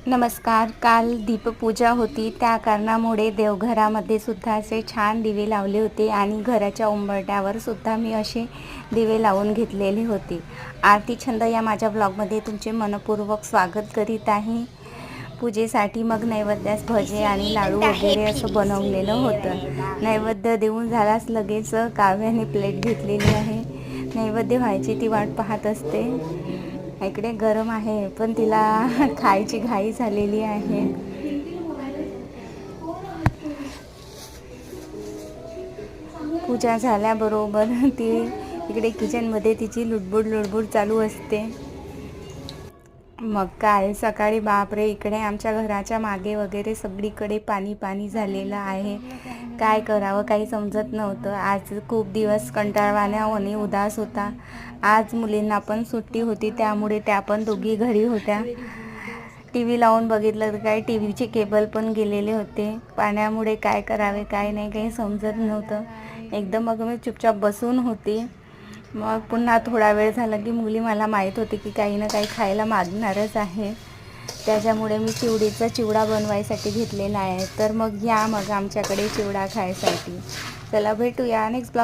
नमस्कार. काल दीपपूजा होती, त्या कारणामुळे देवघरामध्ये सुद्धा असे छान दिवे लावले होते आणि घराच्या उंबरठ्यावर सुद्धा मी असे दिवे लावून घेतलेले होते. आरती छंद या माझ्या ब्लॉगमध्ये तुमचे मनपूर्वक स्वागत करीत आहे. पूजेसाठी मग नैवेद्यास भजे आणि लाडू वगैरे असं बनवलेलं होतं. नैवेद्य देऊन झाल्यास लगेच काव्याने प्लेट घेतलेली आहे. नैवेद्य व्हायची ती वाट पाहत असते. इकडे गरम आहे पण तिला खायची घाई झालेली आहे. पूजा झाल्याबरोबर ती इकडे किचनमध्ये तिची लुडबुड चालू असते. मग काय सकाळी बापरे, इकडे आमच्या घराच्या मागे वगैरे सगळीकडे पाणी झालेलं आहे. काय करावं काही समजत नव्हतं. आज खूप दिवस कंटाळवाण्या आणि उदास होता. आज मुलींना पण सुट्टी होती, त्यामुळे त्या पण दोघी घरी होत्या. टी व्ही लावून बघितलं तर काय टी व्हीचे केबल पण गेलेले होते. पाण्यामुळे काय करावे काय नाही काही समजत नव्हतं. एकदम मग मी चुपचाप बसून होती. मग पुन्हा थोडा वेळ झाला की मुली मला माहीत होती की काही ना काही खायला मागणारच आहे. त्याच्यामुळे मी चिवडा बनवायसाठी घेतलेला आहे. तर मग या मग आमच्याकडे चिवडा खायसाठी. चला भेटूया नेक्स्ट ब्लॉग.